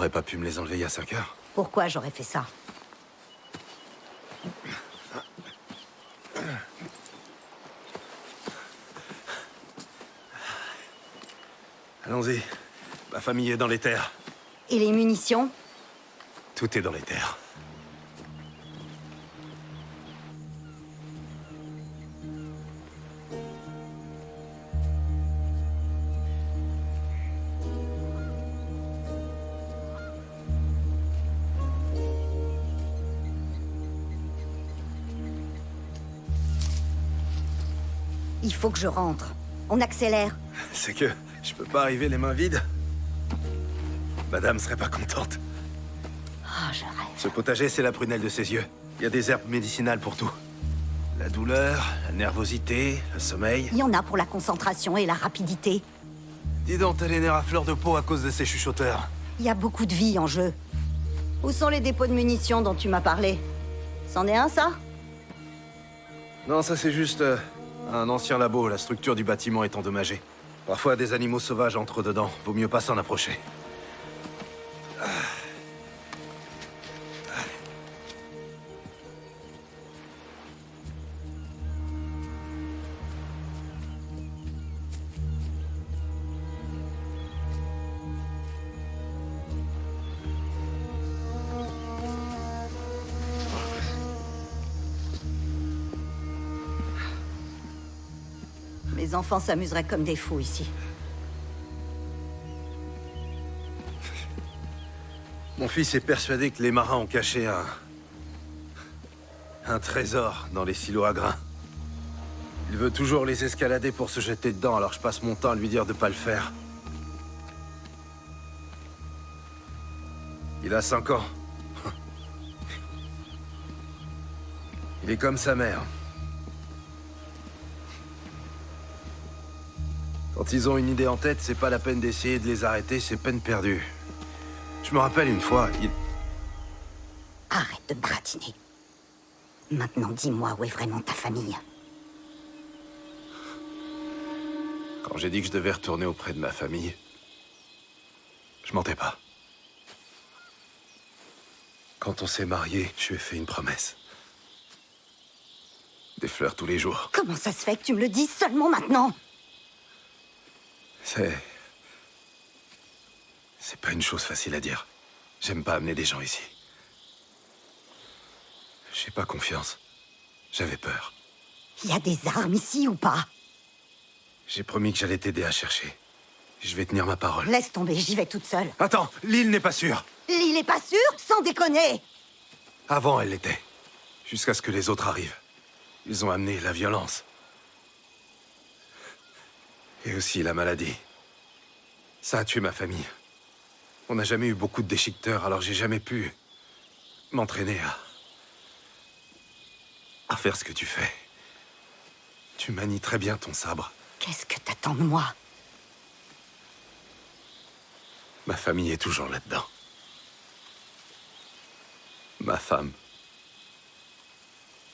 T'aurais pas pu me les enlever il y a 5 heures? Pourquoi j'aurais fait ça? Allons-y. Ma famille est dans les terres. Et les munitions? Tout est dans les terres. Il faut que je rentre. On accélère. C'est que je peux pas arriver les mains vides. Madame serait pas contente. Oh, je rêve. Ce potager, c'est la prunelle de ses yeux. Il y a des herbes médicinales pour tout. La douleur, la nervosité, le sommeil. Il y en a pour la concentration et la rapidité. Dis donc, t'as les nerfs à fleur de peau à cause de ces chuchoteurs. Il y a beaucoup de vie en jeu. Où sont les dépôts de munitions dont tu m'as parlé? C'en est un, ça? Non, ça c'est juste un ancien labo. La structure du bâtiment est endommagée. Parfois, des animaux sauvages entrent dedans. Vaut mieux pas s'en approcher. Mes enfants s'amuseraient comme des fous ici. Mon fils est persuadé que les marins ont caché un trésor dans les silos à grains. Il veut toujours les escalader pour se jeter dedans, alors je passe mon temps à lui dire de pas le faire. Il a 5 ans. Il est comme sa mère. Quand ils ont une idée en tête, c'est pas la peine d'essayer de les arrêter, c'est peine perdue. Je me rappelle une fois, Arrête de me baratiner. Maintenant, dis-moi où est vraiment ta famille. Quand j'ai dit que je devais retourner auprès de ma famille, je mentais pas. Quand on s'est mariés, je lui ai fait une promesse. Des fleurs tous les jours. Comment ça se fait que tu me le dises seulement maintenant? C'est pas une chose facile à dire. J'aime pas amener des gens ici. J'ai pas confiance. J'avais peur. Il y a des armes ici ou pas? J'ai promis que j'allais t'aider à chercher. Je vais tenir ma parole. Laisse tomber, j'y vais toute seule. Attends, l'île n'est pas sûre. L'île est pas sûre? Sans déconner! Avant, elle l'était. Jusqu'à ce que les autres arrivent. Ils ont amené la violence. Et aussi la maladie. Ça a tué ma famille. On n'a jamais eu beaucoup de déchiqueteurs, alors j'ai jamais pu m'entraîner à faire ce que tu fais. Tu manies très bien ton sabre. Qu'est-ce que t'attends de moi? Ma famille est toujours là-dedans. Ma femme.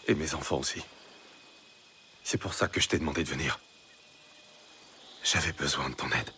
Et mes enfants aussi. C'est pour ça que je t'ai demandé de venir. J'avais besoin de ton aide.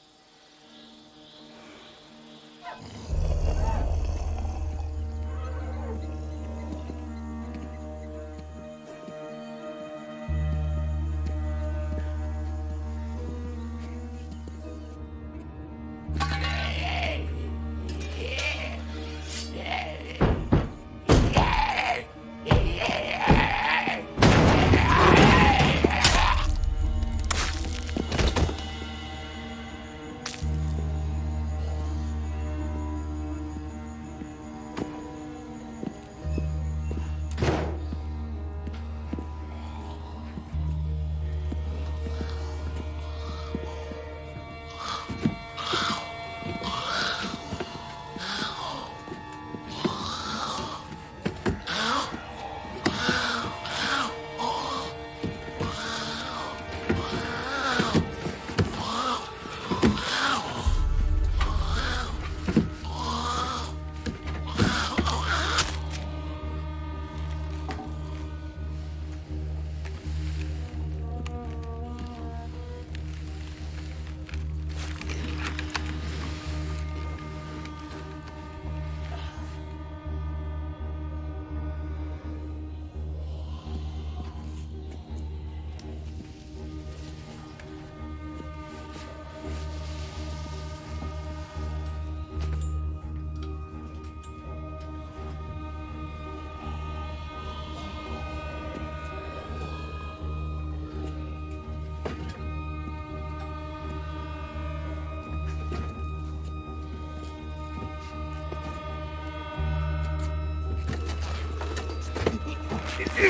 Oh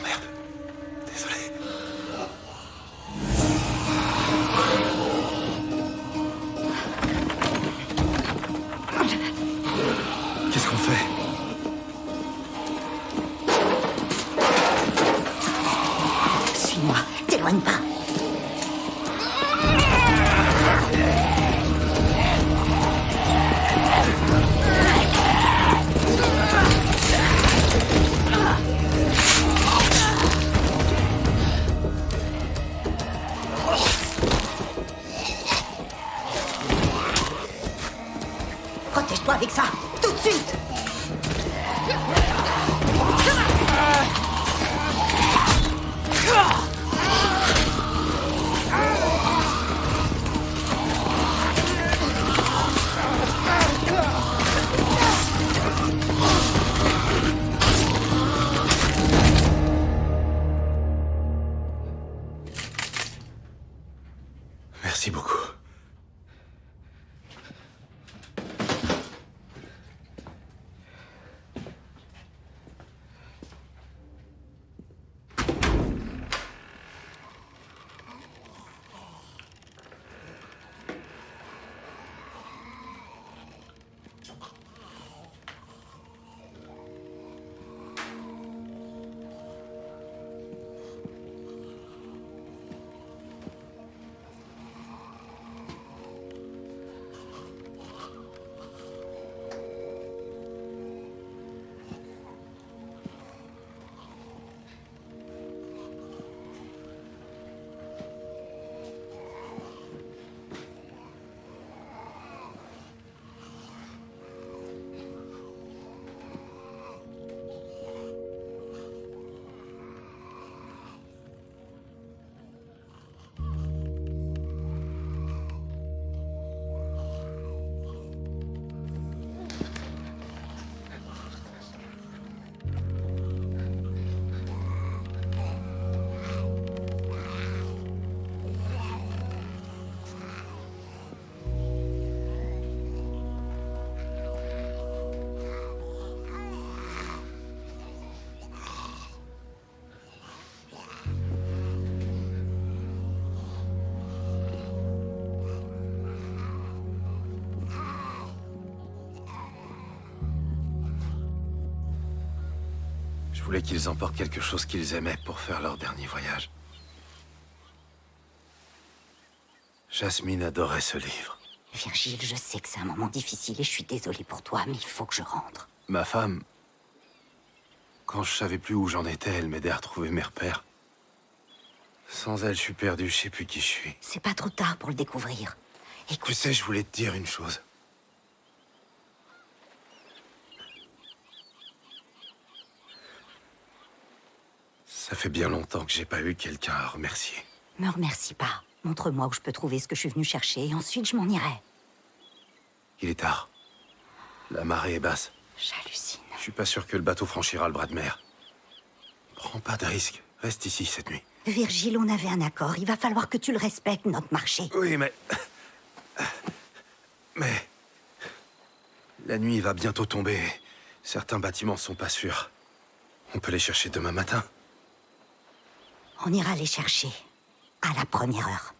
merde. Désolé. Qu'est-ce qu'on fait? Suis-moi, t'éloigne pas. Protège-toi avec ça, tout de suite. Merci beaucoup. Je voulais qu'ils emportent quelque chose qu'ils aimaient pour faire leur dernier voyage. Jasmine adorait ce livre. Virgile, je sais que c'est un moment difficile et je suis désolée pour toi, mais il faut que je rentre. Ma femme, quand je savais plus où j'en étais, elle m'aidait à retrouver mes repères. Sans elle, je suis perdu, je sais plus qui je suis. C'est pas trop tard pour le découvrir. Écoute, Tu sais, je voulais te dire une chose. Ça fait bien longtemps que j'ai pas eu quelqu'un à remercier. me remercie pas. Montre-moi où je peux trouver ce que je suis venu chercher et ensuite je m'en irai. Il est tard. La marée est basse. J'hallucine. Je suis pas sûr que le bateau franchira le bras de mer. Prends pas de risque. Reste ici cette nuit. Virgile, on avait un accord. Il va falloir que tu le respectes, notre marché. Oui, mais... Mais... La nuit va bientôt tomber. Certains bâtiments sont pas sûrs. On peut les chercher demain matin. On ira les chercher. À la première heure.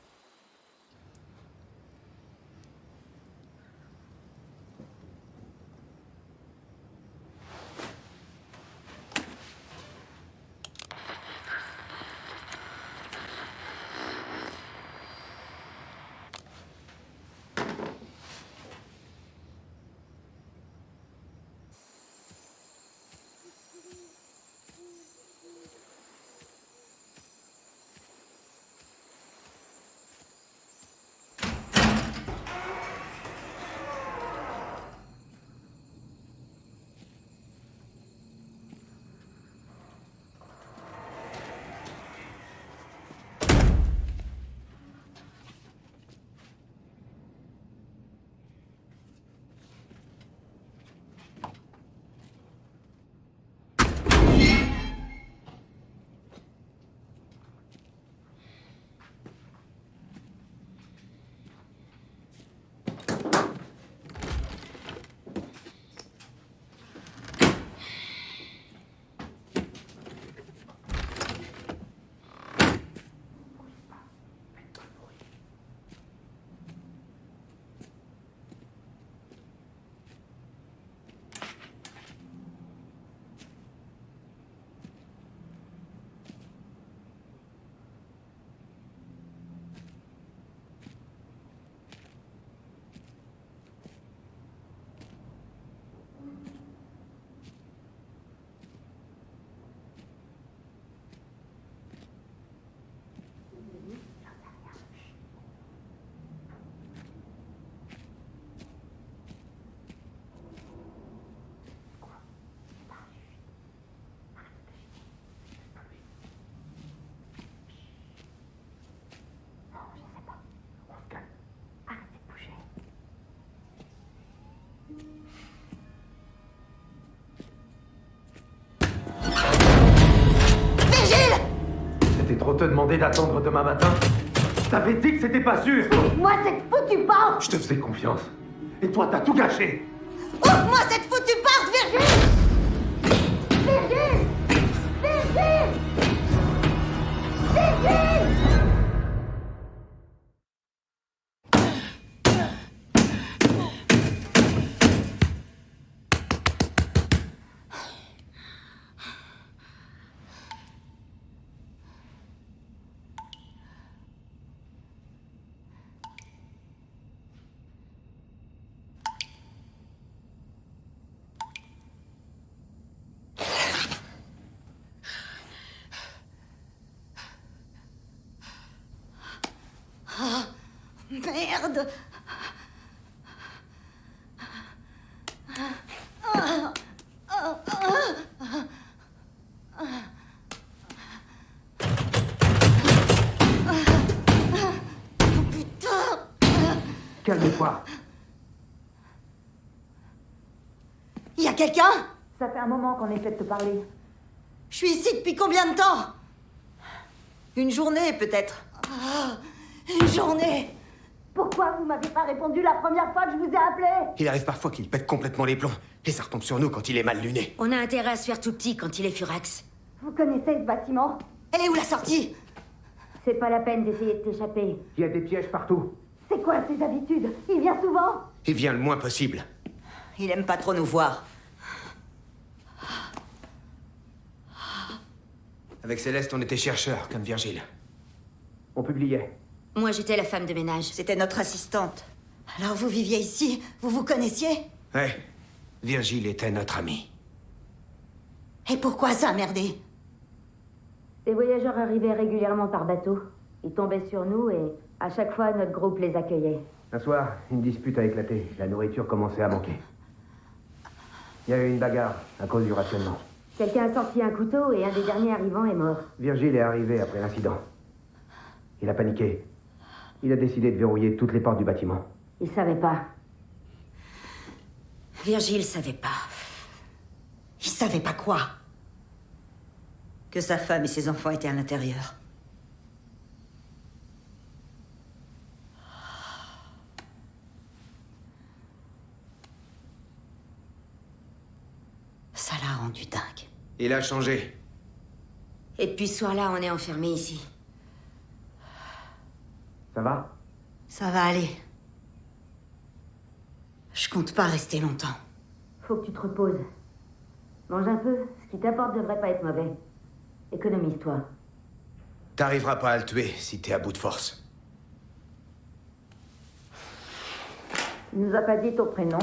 trop te demander d'attendre demain matin? T'avais dit que c'était pas sûr! Moi, cette foutue porte! Je te faisais confiance. Et toi, t'as tout gâché! Ouvre-moi cette foutue porte, Virgile! Virgile! Virgile! Virgile! Merde! Calme-toi. Y a quelqu'un? Ça fait un moment qu'on essaie de te parler. Je suis ici depuis combien de temps? Une journée, peut-être. Une journée! Pourquoi vous m'avez pas répondu la première fois que je vous ai appelé? Il arrive parfois qu'il pète complètement les plombs, et ça retombe sur nous quand il est mal luné. On a intérêt à se faire tout petit quand il est furax. Vous connaissez ce bâtiment? Elle est où la sortie? C'est pas la peine d'essayer de t'échapper. Il y a des pièges partout. C'est quoi ses habitudes? Il vient souvent? Il vient le moins possible. Il aime pas trop nous voir. Avec Céleste, on était chercheurs, comme Virgile. On publiait. Moi, j'étais la femme de ménage. C'était notre assistante. Alors vous viviez ici? Vous vous connaissiez? Ouais. Virgile était notre ami. Et pourquoi ça a merdé? Les voyageurs arrivaient régulièrement par bateau. Ils tombaient sur nous et à chaque fois, notre groupe les accueillait. Un soir, une dispute a éclaté. La nourriture commençait à manquer. Il y a eu une bagarre à cause du rationnement. Quelqu'un a sorti un couteau et un des derniers arrivants est mort. Virgile est arrivé après l'incident. Il a paniqué. Il a décidé de verrouiller toutes les portes du bâtiment. Il savait pas. Virgile savait pas. Il savait pas quoi? Que sa femme et ses enfants étaient à l'intérieur. Ça l'a rendu dingue. Il a changé. Et depuis ce soir-là, on est enfermés ici. Ça va? Ça va aller. Je compte pas rester longtemps. Faut que tu te reposes. Mange un peu. Ce qui t'apporte devrait pas être mauvais. Économise-toi. T'arriveras pas à le tuer si t'es à bout de force. Il nous a pas dit ton prénom.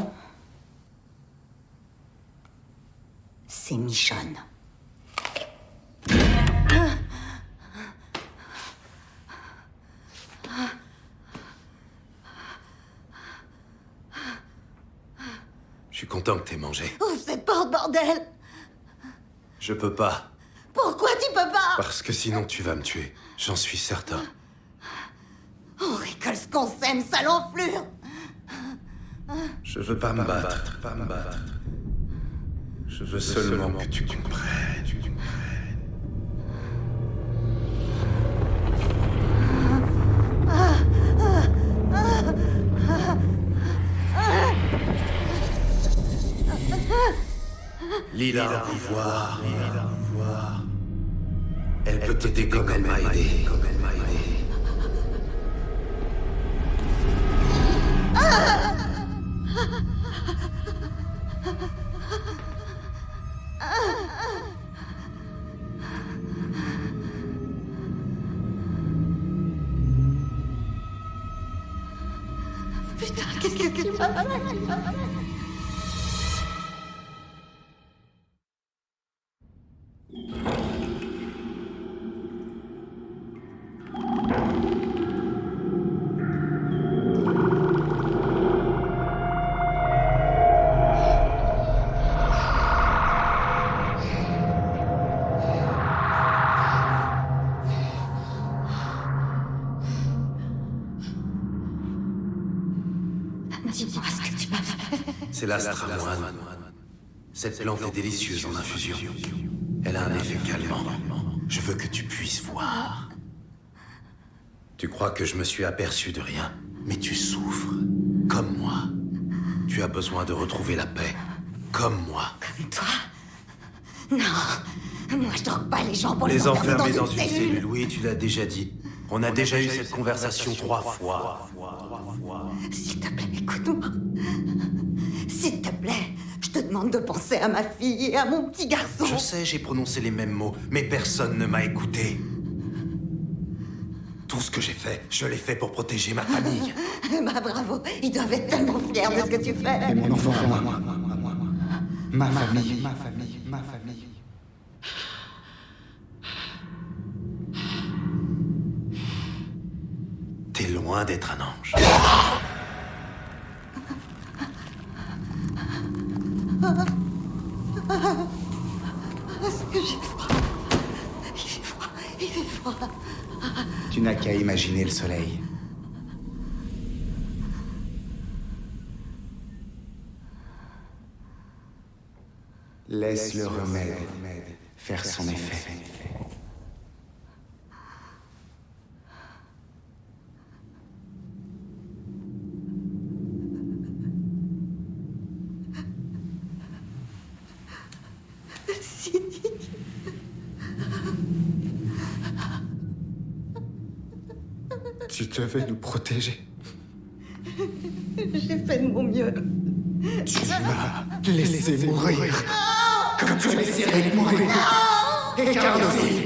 C'est Michonne. Je suis content que t'aies mangé. Ouvre cette porte, bordel! Je peux pas. Pourquoi tu peux pas? Parce que sinon tu vas me tuer. J'en suis certain. On récolte ce qu'on sème, sale enflure! Je veux pas me battre. Je veux seulement que tu comprennes. Lila a un pouvoir. Elle peut t'aider comme elle m'a aidé. Putain, qu'est-ce que tu m'as fait? Dis-moi ce que tu m'as fait. C'est l'astramoine. Cette plante est délicieuse en infusion. Elle a un effet calmant. Je veux que tu puisses voir. Tu crois que je me suis aperçu de rien, mais tu souffres, comme moi. Tu as besoin de retrouver la paix, comme moi. Comme toi? Non, moi je drogue pas les gens pour Les enfermer enfermer dans une cellule. cellule, oui, tu l'as déjà dit. On a déjà eu cette conversation 3 fois. S'il te plaît, écoute-moi. S'il te plaît, je te demande de penser à ma fille et à mon petit garçon. Je sais, j'ai prononcé les mêmes mots, mais personne ne m'a écouté. Tout ce que j'ai fait, je l'ai fait pour protéger ma famille. Bah bravo, ils doivent être tellement fiers de ce que tu fais. Et mon enfant à moi. Ma famille. Ma famille. Ma famille. T'es loin d'être un ange. Est-ce que j'ai froid? Il fait froid, il fait froid. Tu n'as qu'à imaginer le soleil. Laisse le remède faire son effet. Tu devais nous protéger. J'ai fait de mon mieux. Tu m'as laissé mourir. Comme tu as laissé Eric mourir. Et Carl aussi.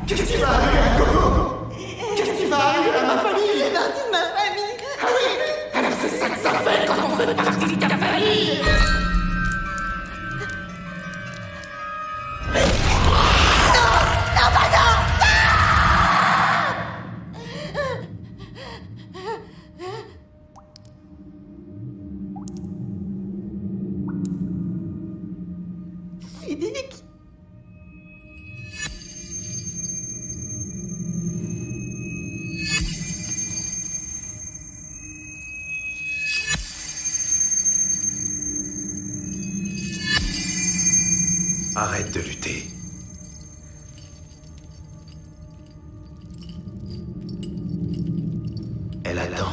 Qu'est-ce qui va arriver à Coco? Qu'est-ce qui va arriver à ma famille? C'est partie de ma famille. Ah oui. Alors c'est ça que ça fait quand on fait partie de ta famille. Siddiq. Arrête de lutter. Elle attend.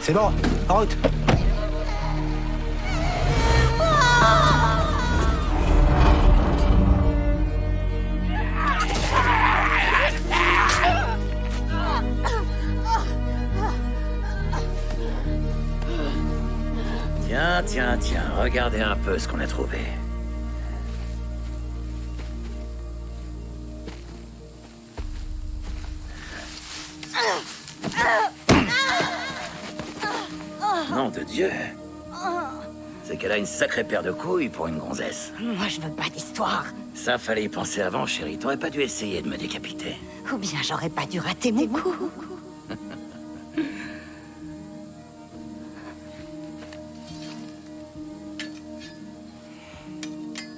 C'est bon, en route. Tiens, regardez un peu ce qu'on a trouvé. Nom de Dieu! C'est qu'elle a une sacrée paire de couilles pour une gonzesse. Moi, je veux pas d'histoire. Ça, fallait y penser avant, chérie. T'aurais pas dû essayer de me décapiter. Ou bien j'aurais pas dû rater mon coup.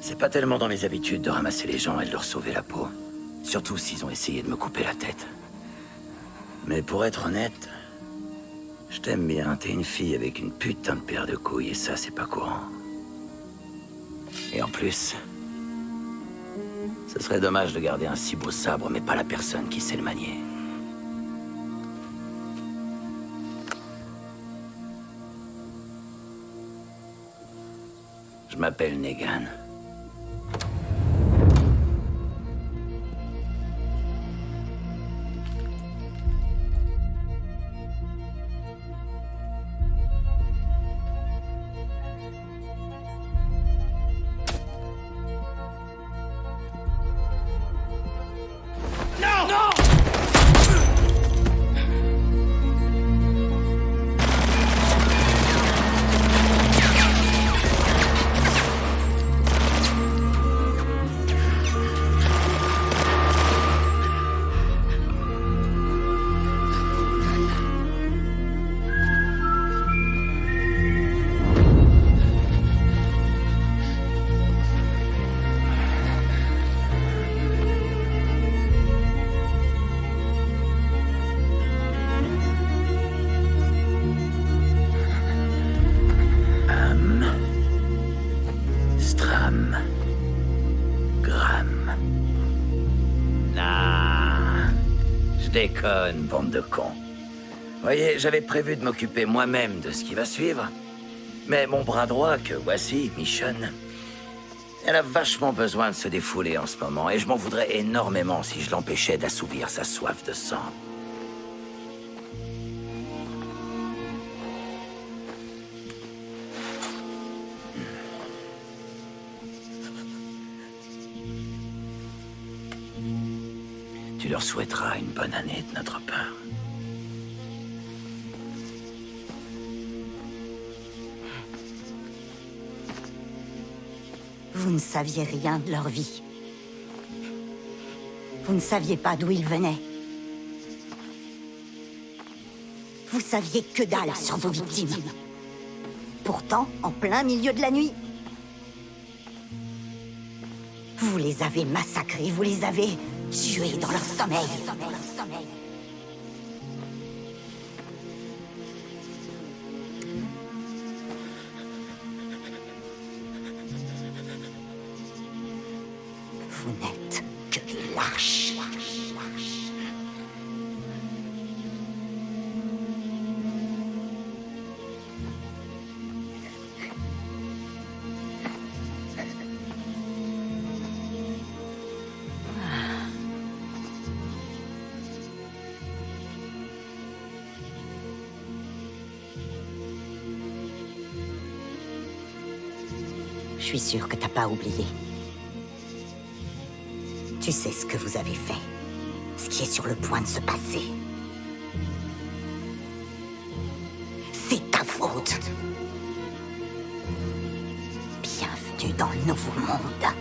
C'est pas tellement dans mes habitudes de ramasser les gens et de leur sauver la peau. Surtout s'ils ont essayé de me couper la tête. Mais pour être honnête, je t'aime bien. T'es une fille avec une putain de paire de couilles et ça, c'est pas courant. Et en plus, Ce serait dommage de garder un si beau sabre, mais pas la personne qui sait le manier. Je m'appelle Negan. Déconne, bande de cons. Voyez, j'avais prévu de m'occuper moi-même de ce qui va suivre. Mais mon bras droit, que voici, Michonne, elle a vachement besoin de se défouler en ce moment, et je m'en voudrais énormément si je l'empêchais d'assouvir sa soif de sang. Tu leur souhaiteras une bonne année de notre part. Vous ne saviez rien de leur vie. Vous ne saviez pas d'où ils venaient. Vous saviez que dalle sur vos victimes. Pourtant, en plein milieu de la nuit, vous les avez massacrés, vous les avez tués dans leur sommeil. Vous n'êtes que des lâches. Je suis sûre que t'as pas oublié. Tu sais ce que vous avez fait. Ce qui est sur le point de se passer. C'est ta faute. Bienvenue dans le nouveau monde.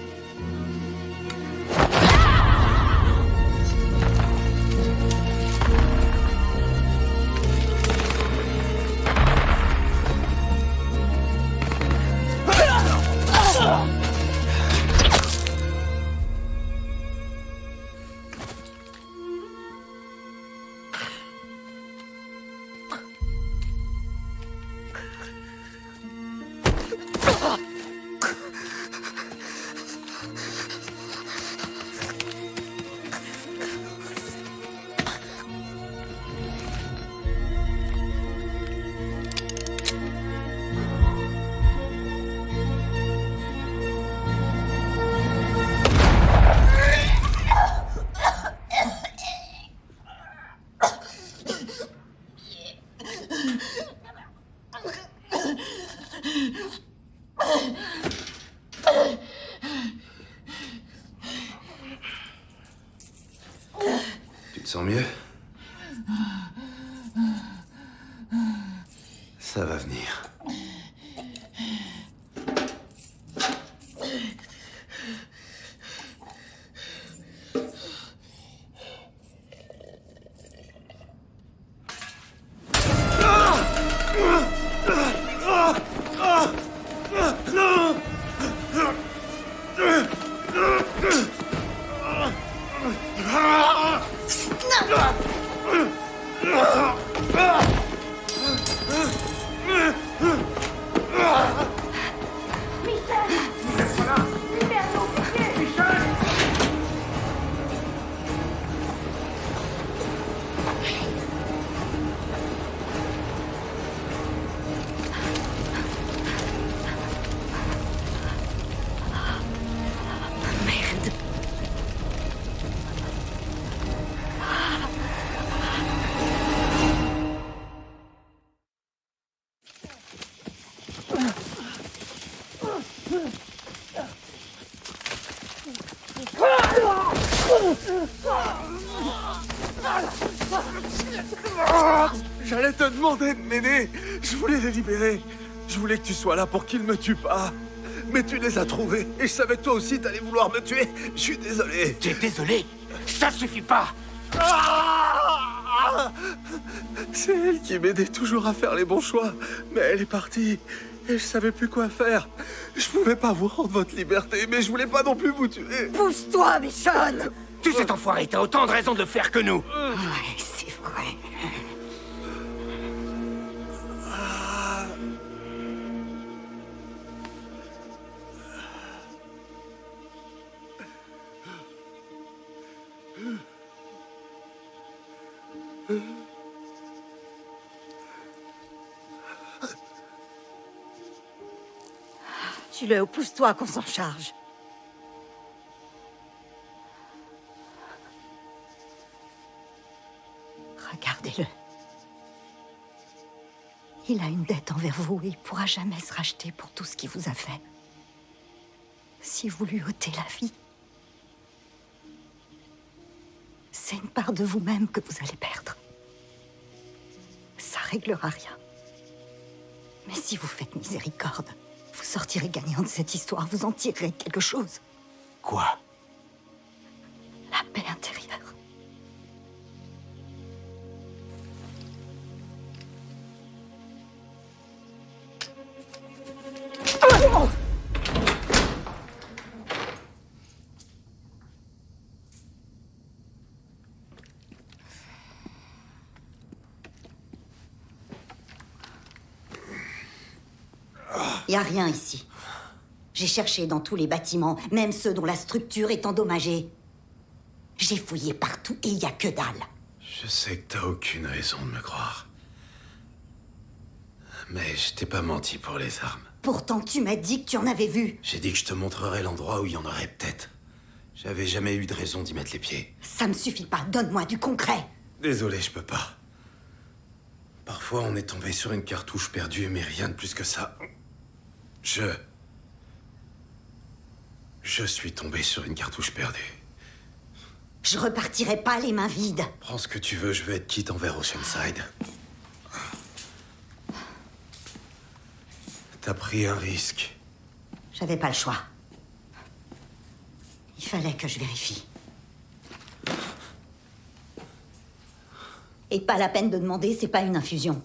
Tu te sens mieux? Ça va venir. Non! J'allais te demander de m'aider. Je voulais les libérer. Je voulais que tu sois là pour qu'ils me tuent pas. Mais tu les as trouvés. Et je savais que toi aussi t'allais vouloir me tuer. Je suis désolé. T'es désolé? Ça suffit pas! C'est elle qui m'aidait toujours à faire les bons choix. Mais elle est partie. Et je savais plus quoi faire. Je pouvais pas vous rendre votre liberté, mais je voulais pas non plus vous tuer. Pousse-toi, Michonne! Tout cet enfoiré, t'as autant de raisons de le faire que nous! Ouais, c'est vrai. Tue-le, pousse-toi qu'on s'en charge. Regardez-le. Il a une dette envers vous et il pourra jamais se racheter pour tout ce qu'il vous a fait. Si vous lui ôtez la vie, c'est une part de vous-même que vous allez perdre. Ça réglera rien. Mais si vous faites miséricorde, vous sortirez gagnant de cette histoire, vous en tirerez quelque chose. Quoi? La paix intérieure. Y a rien ici. J'ai cherché dans tous les bâtiments, même ceux dont la structure est endommagée. J'ai fouillé partout et y a que dalle. Je sais que t'as aucune raison de me croire. Mais je t'ai pas menti pour les armes. Pourtant, tu m'as dit que tu en avais vu. J'ai dit que je te montrerais l'endroit où il y en aurait peut-être. J'avais jamais eu de raison d'y mettre les pieds. Ça me suffit pas, donne-moi du concret. Désolé, je peux pas. Parfois, on est tombé sur une cartouche perdue, mais rien de plus que ça. Je suis tombé sur une cartouche perdue. Je repartirai pas les mains vides. Prends ce que tu veux, je vais être quitte envers Oceanside. T'as pris un risque. J'avais pas le choix. Il fallait que je vérifie. Et pas la peine de demander, c'est pas une infusion.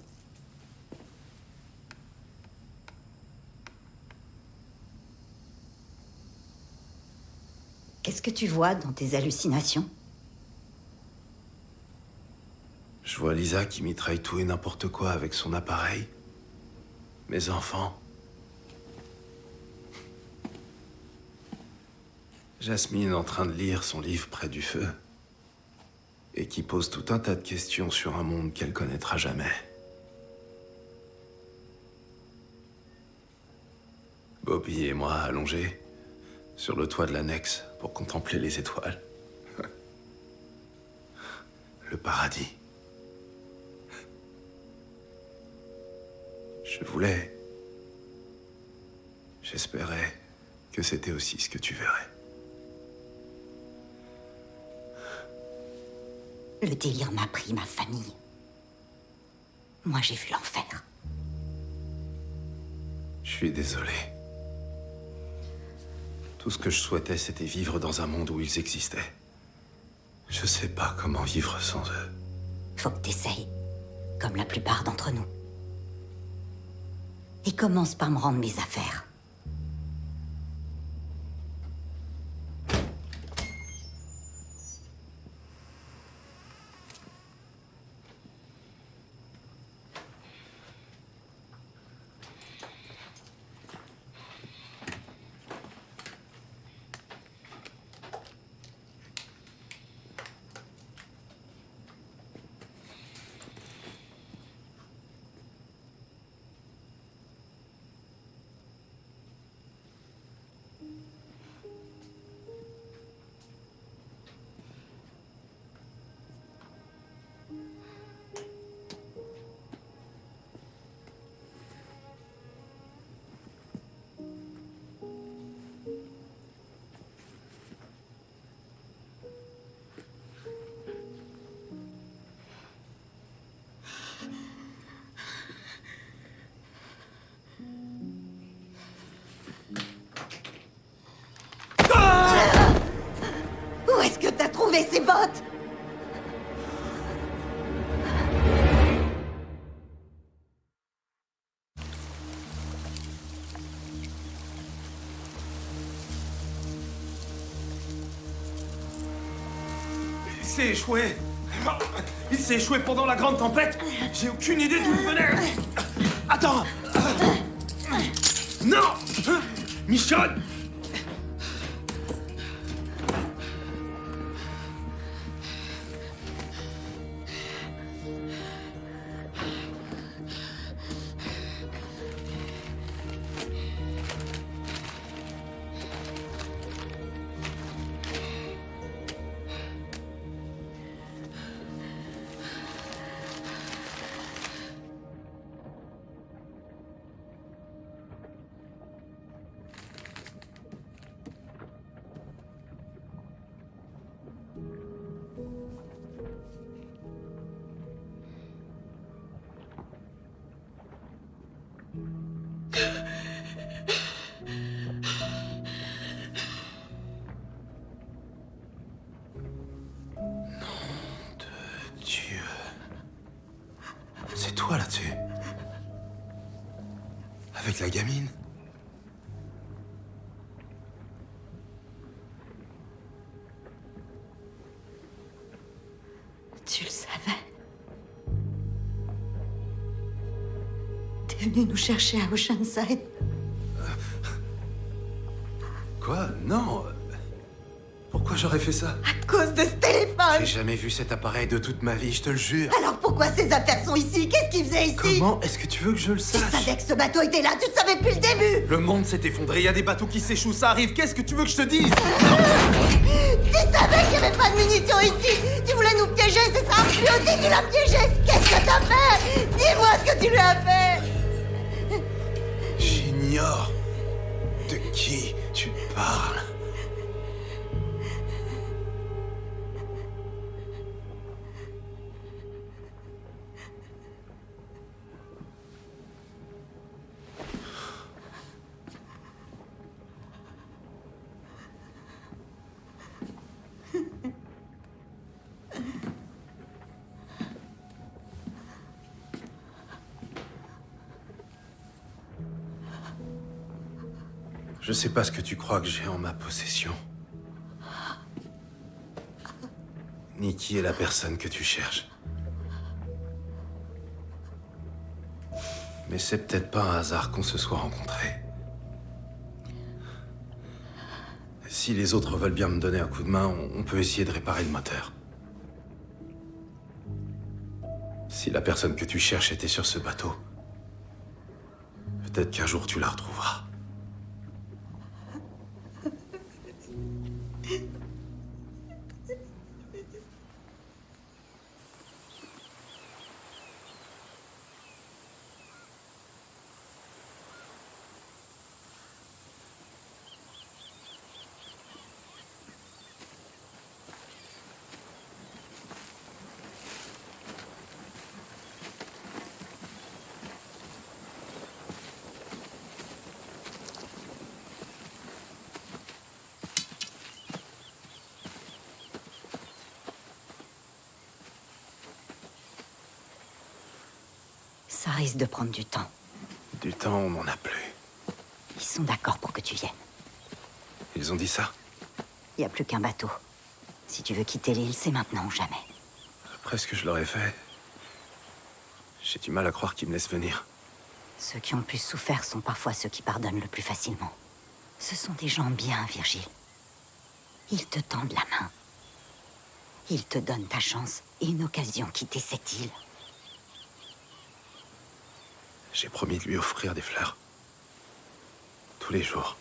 Qu'est-ce que tu vois dans tes hallucinations? Je vois Lisa qui mitraille tout et n'importe quoi avec son appareil. Mes enfants. Jasmine en train de lire son livre près du feu. Et qui pose tout un tas de questions sur un monde qu'elle connaîtra jamais. Bobby et moi allongés sur le toit de l'annexe pour contempler les étoiles. Le paradis. Je voulais... J'espérais que c'était aussi ce que tu verrais. Le délire m'a pris ma famille. Moi, j'ai vu l'enfer. Je suis désolé. Tout ce que je souhaitais, c'était vivre dans un monde où ils existaient. Je sais pas comment vivre sans eux. Faut que t'essayes, comme la plupart d'entre nous. Et commence par me rendre mes affaires. bottes! Il s'est échoué. Il s'est échoué pendant la grande tempête. J'ai aucune idée d'où il venait. Attends. Non. Michonne. Dieu. C'est toi là-dessus. Avec la gamine. Tu le savais. T'es venu nous chercher à Oceanside. Quoi? Non. Pourquoi j'aurais fait ça? À cause de ce téléphone! J'ai jamais vu cet appareil de toute ma vie, je te le jure. Alors pourquoi ces affaires sont ici? Qu'est-ce qu'ils faisaient ici? Comment est-ce que tu veux que je le Tu sache? savais que ce bateau était là, tu le savais depuis le début! Le monde s'est effondré, il y a des bateaux qui s'échouent, ça arrive, qu'est-ce que tu veux que je te dise? Tu savais qu'il n'y avait pas de munitions ici! Tu voulais nous piéger, c'est ça? Lui aussi tu l'as piégé! Qu'est-ce que t'as fait? Dis-moi ce que tu lui as fait! J'ignore de qui tu parles. Je sais pas ce que tu crois que j'ai en ma possession. Ni qui est la personne que tu cherches. Mais c'est peut-être pas un hasard qu'on se soit rencontrés. Si les autres veulent bien me donner un coup de main, on peut essayer de réparer le moteur. Si la personne que tu cherches était sur ce bateau, peut-être qu'un jour tu la retrouveras. Ça risque de prendre du temps. Du temps, on n'en a plus. Ils sont d'accord pour que tu viennes. Ils ont dit ça? Il n'y a plus qu'un bateau. Si tu veux quitter l'île, c'est maintenant ou jamais. Après ce que je leur ai fait, j'ai du mal à croire qu'ils me laissent venir. Ceux qui ont le plus souffert sont parfois ceux qui pardonnent le plus facilement. Ce sont des gens bien, Virgile. Ils te tendent la main. Ils te donnent ta chance et une occasion de quitter cette île. J'ai promis de lui offrir des fleurs. Tous les jours.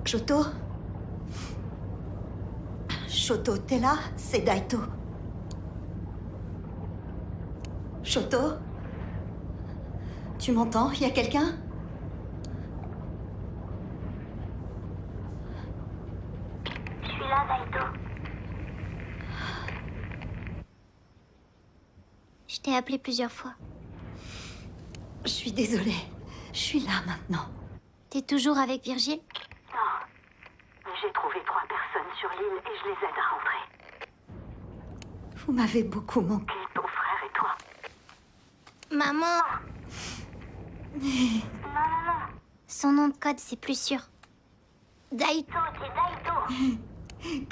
Shoto? Shoto, t'es là? C'est Daito. Shoto? Tu m'entends? Y a quelqu'un? Je suis là, Daito. Je t'ai appelé plusieurs fois. Je suis désolée. Je suis là maintenant. T'es toujours avec Virgile? Non. Mais j'ai trouvé 3 personnes sur l'île et je les aide à rentrer. Vous m'avez beaucoup manqué. Ton frère et toi. Maman! Non. Son nom de code, c'est plus sûr. Daito. C'est Daito.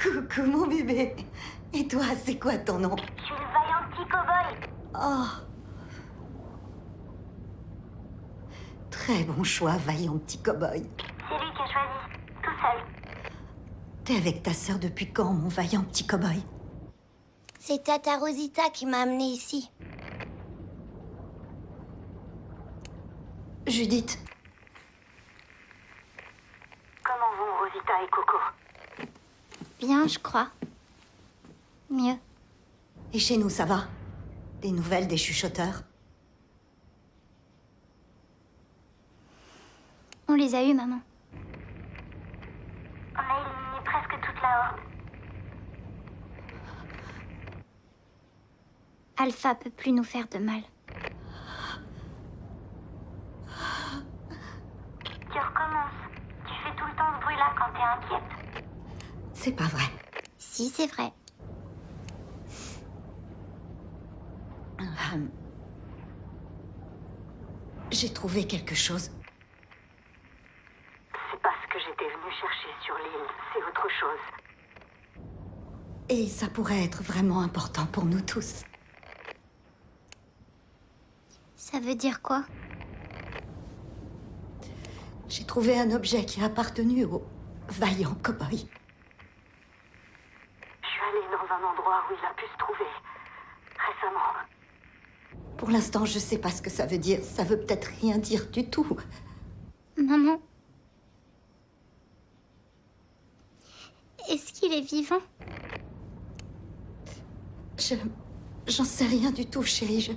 Coucou mon bébé. Et toi, c'est quoi ton nom? Je suis le vaillant petit cow-boy. Oh. Très bon choix, vaillant petit cow-boy. C'est lui qui a choisi. Tout seul. T'es avec ta sœur depuis quand, mon vaillant petit cow-boy? C'est Tata Rosita qui m'a amené ici. Judith, Comment vont Rosita et Coco? Bien, je crois. Mieux. et chez nous, ça va? Des nouvelles des chuchoteurs? On les a eus, maman. On a éliminé presque toute la horde. Alpha peut plus nous faire de mal. Tu recommences. Tu fais tout le temps ce bruit-là quand t'es inquiète. C'est pas vrai. Si, c'est vrai. J'ai trouvé quelque chose. C'est pas ce que j'étais venue chercher sur l'île, c'est autre chose. Et ça pourrait être vraiment important pour nous tous. Ça veut dire quoi? J'ai trouvé un objet qui a appartenu au vaillant cow-boy. Je suis allée dans un endroit où il a pu se trouver. Récemment. Pour l'instant, je sais pas ce que ça veut dire. Ça veut peut-être rien dire du tout. Maman? Est-ce qu'il est vivant? J'en sais rien du tout, chérie.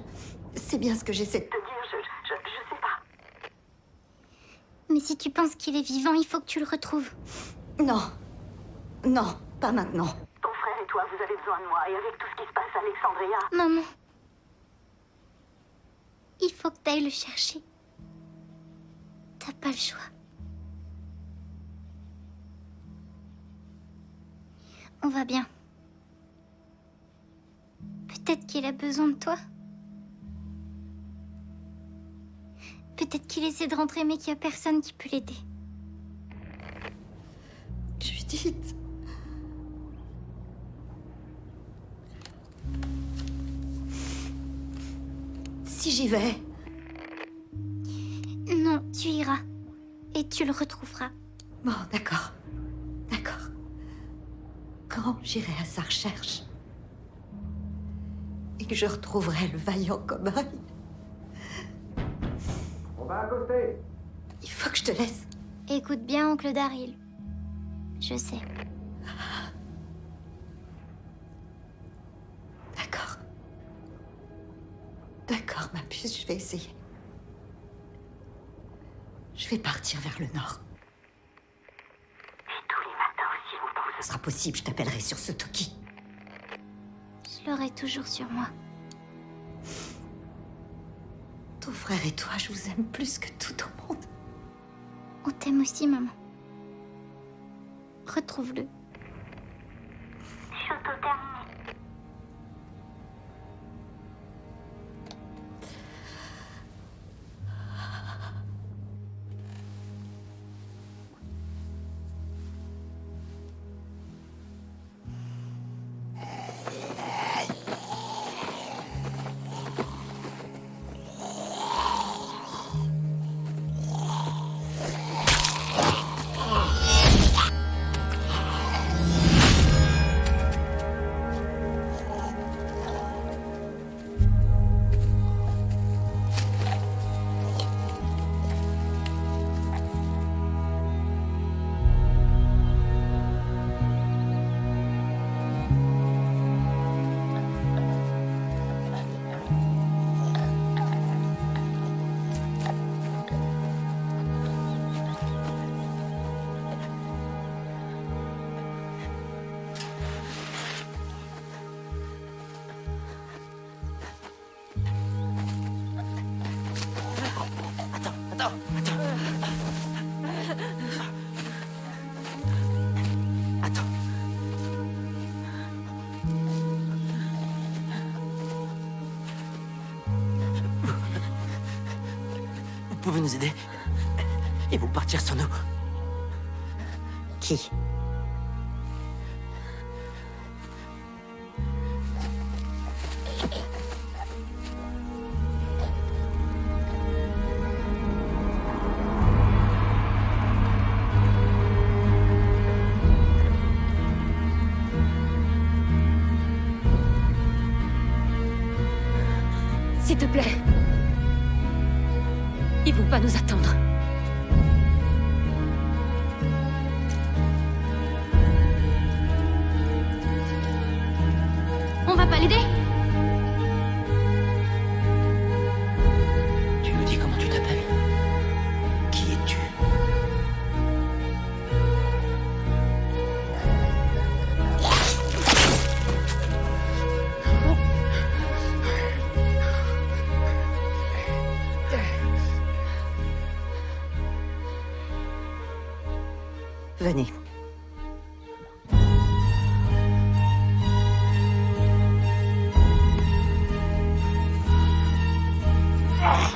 C'est bien ce que j'essaie de... Te dire, je sais pas. Mais si tu penses qu'il est vivant, il faut que tu le retrouves. Non. Non, pas maintenant. Ton frère et toi, vous avez besoin de moi. Et avec tout ce qui se passe à Alexandria, Maman. Il faut que t'ailles le chercher. T'as pas le choix. On va bien. Peut-être qu'il a besoin de toi. Peut-être qu'il essaie de rentrer mais qu'il y a personne qui peut l'aider. Judith. Si j'y vais, Non, tu iras. Et tu le retrouveras. bon, d'accord. D'accord. Quand j'irai à sa recherche et que je retrouverai le vaillant cow-boy, On va accoster. il faut que je te laisse. Écoute bien, oncle Daryl. Je sais. D'accord. D'accord, ma puce, je vais essayer. Je vais partir vers le nord. et tous les matins aussi, on pense. Ce sera possible, je t'appellerai sur ce Toki. Je l'aurai toujours sur moi. Ton frère et toi, je vous aime plus que tout au monde. On t'aime aussi, maman. Retrouve-le. Shoto terminé. pouvez nous aider. Ils vont partir sur nous. Qui? S'il te plaît. Ils vont pas nous attendre. On va pas l'aider? Tu nous dis comment tu t'appelles? Qui es-tu? Venez. Ah.